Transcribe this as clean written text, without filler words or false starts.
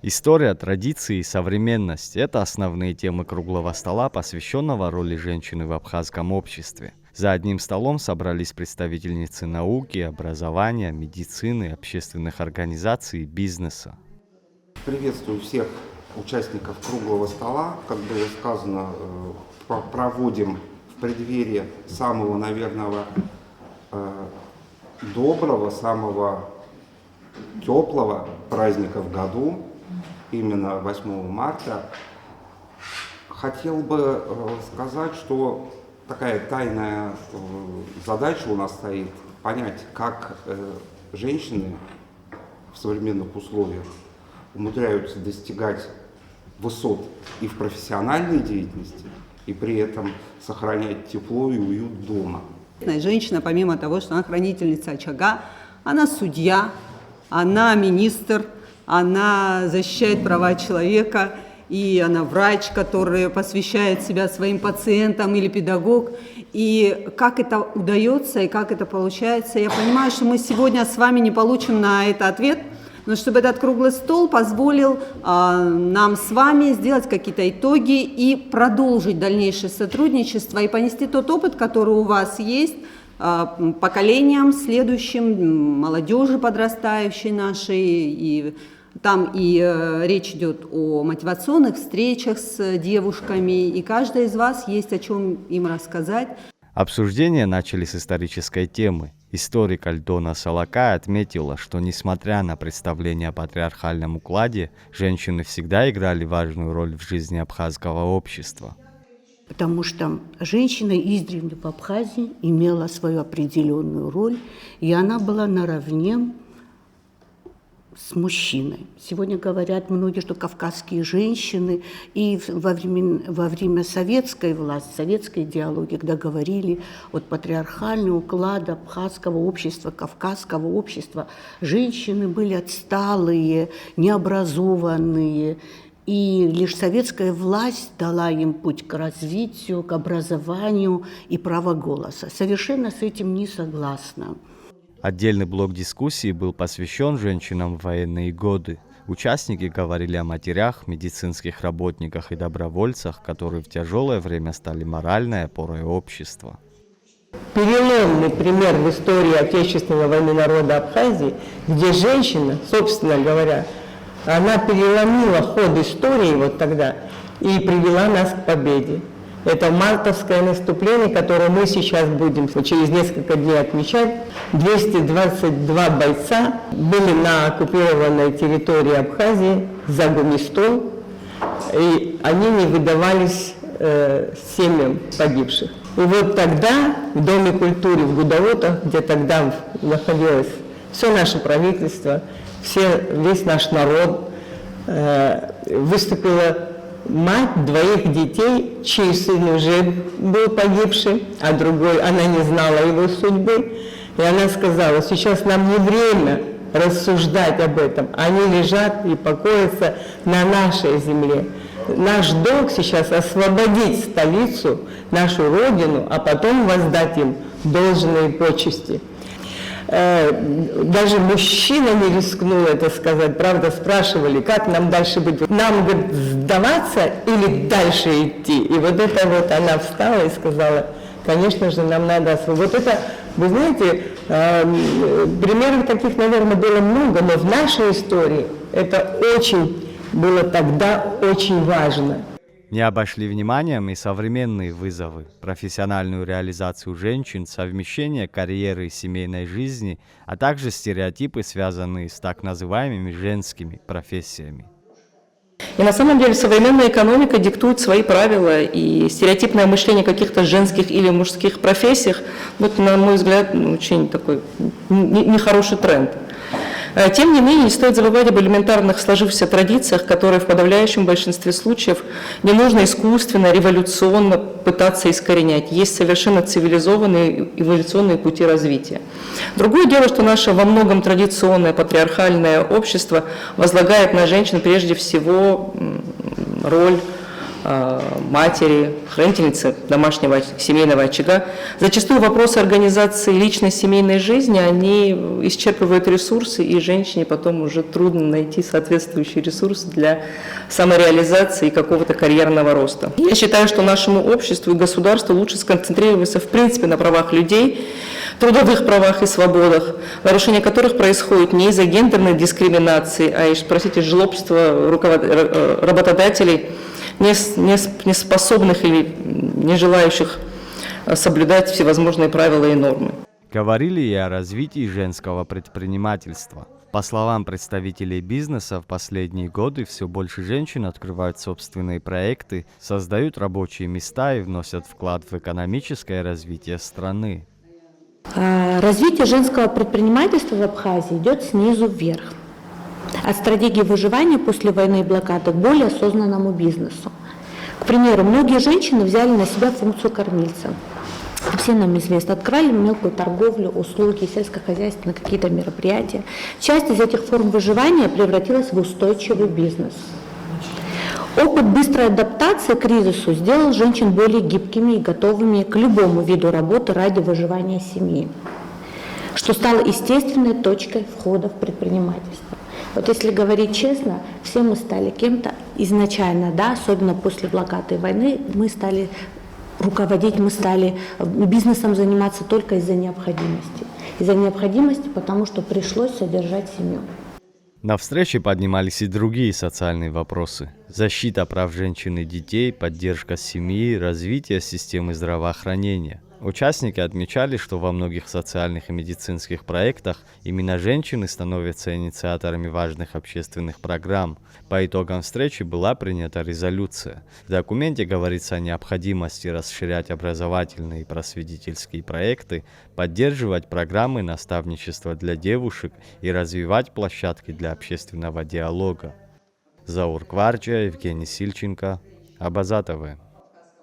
История, традиции и современность – это основные темы круглого стола, посвященного роли женщины в абхазском обществе. За одним столом собрались представительницы науки, образования, медицины, общественных организаций и бизнеса. Приветствую всех участников круглого стола. Как было сказано, проводим в преддверии самого, наверное, доброго, самого теплого праздника в году, именно 8 марта. Хотел бы сказать, что такая тайная задача у нас стоит – понять, как женщины в современных условиях умудряются достигать высот и в профессиональной деятельности, и при этом сохранять тепло и уют дома. Женщина, помимо того, что она хранительница очага, она судья, она министр, она защищает права человека, и она врач, который посвящает себя своим пациентам, или педагог. И как это удается и как это получается, я понимаю, что мы сегодня с вами не получим на это ответ, но чтобы этот круглый стол позволил нам с вами сделать какие-то итоги и продолжить дальнейшее сотрудничество и понести тот опыт, который у вас есть, поколениям следующим, молодежи подрастающей нашей. И там речь идет о мотивационных встречах с девушками, и каждая из вас есть о чем им рассказать. Обсуждения начали с исторической темы. Историк Альдона Салакай отметила, что несмотря на представление о патриархальном укладе, женщины всегда играли важную роль в жизни абхазского общества. Потому что женщина издревле в Абхазии имела свою определенную роль, и она была наравне с мужчиной. Сегодня говорят многие, что кавказские женщины и во время советской власти, советской идеологии, когда говорили о патриархальном укладе абхазского общества, кавказского общества, женщины были отсталые, необразованные, и лишь советская власть дала им путь к развитию, к образованию и право голоса. Совершенно с этим не согласна. Отдельный блок дискуссии был посвящен женщинам в военные годы. Участники говорили о матерях, медицинских работниках и добровольцах, которые в тяжелое время стали моральной опорой общества. Переломный пример в истории Отечественной войны народа Абхазии, где женщина, собственно говоря, она переломила ход истории вот тогда и привела нас к победе. Это мартовское наступление, которое мы сейчас будем через несколько дней отмечать. 222 бойца были на оккупированной территории Абхазии за Гумистол, и они не выдавались семьям погибших. И вот тогда в Доме культуры в Гудовотах, где тогда находилось все наше правительство, весь наш народ, выступила мать двоих детей, чей сын уже был погибший, а другой, она не знала его судьбы. И она сказала: сейчас нам не время рассуждать об этом, они лежат и покоятся на нашей земле. Наш долг сейчас освободить столицу, нашу родину, а потом воздать им должные почести. Даже мужчина не рискнул это сказать, правда, спрашивали, как нам дальше быть. Нам, говорит, сдаваться или дальше идти? И вот это вот она встала и сказала: конечно же, нам надо освободить. Вот это, вы знаете, примеров таких, наверное, было много, но в нашей истории это было тогда очень важно. Не обошли вниманием и современные вызовы, профессиональную реализацию женщин, совмещение карьеры и семейной жизни, а также стереотипы, связанные с так называемыми женскими профессиями. И на самом деле современная экономика диктует свои правила, и стереотипное мышление о каких-то женских или мужских профессиях, вот, на мой взгляд, очень такой нехороший тренд. Тем не менее, не стоит забывать об элементарных сложившихся традициях, которые в подавляющем большинстве случаев не нужно искусственно, революционно пытаться искоренять. Есть совершенно цивилизованные эволюционные пути развития. Другое дело, что наше во многом традиционное патриархальное общество возлагает на женщин прежде всего роль матери, хранительницы домашнего семейного очага. Зачастую вопросы организации личной семейной жизни, они исчерпывают ресурсы, и женщине потом уже трудно найти соответствующие ресурсы для самореализации и какого-то карьерного роста. Я считаю, что нашему обществу и государству лучше сконцентрироваться в принципе на правах людей, трудовых правах и свободах, нарушение которых происходит не из-за гендерной дискриминации, а из, простите, жлобства работодателей, не способных или не желающих соблюдать всевозможные правила и нормы. Говорили и о развитии женского предпринимательства. По словам представителей бизнеса, в последние годы все больше женщин открывают собственные проекты, создают рабочие места и вносят вклад в экономическое развитие страны. Развитие женского предпринимательства в Абхазии идет снизу вверх. От стратегии выживания после войны и блокады к более осознанному бизнесу. К примеру, многие женщины взяли на себя функцию кормильца. Всем нам известно, открыли мелкую торговлю, услуги, сельскохозяйственные какие-то мероприятия. Часть из этих форм выживания превратилась в устойчивый бизнес. Опыт быстрой адаптации к кризису сделал женщин более гибкими и готовыми к любому виду работы ради выживания семьи, что стало естественной точкой входа в предпринимательство. Вот если говорить честно, все мы стали кем-то изначально, да, особенно после блокады и войны, мы стали руководить, мы стали бизнесом заниматься только из-за необходимости. Из-за необходимости, потому что пришлось содержать семью. На встрече поднимались и другие социальные вопросы. Защита прав женщин и детей, поддержка семьи, развитие системы здравоохранения. Участники отмечали, что во многих социальных и медицинских проектах именно женщины становятся инициаторами важных общественных программ. По итогам встречи была принята резолюция. В документе говорится о необходимости расширять образовательные и просветительские проекты, поддерживать программы наставничества для девушек и развивать площадки для общественного диалога. Заур Кварча, Евгений Сильченко, Абаза ТВ.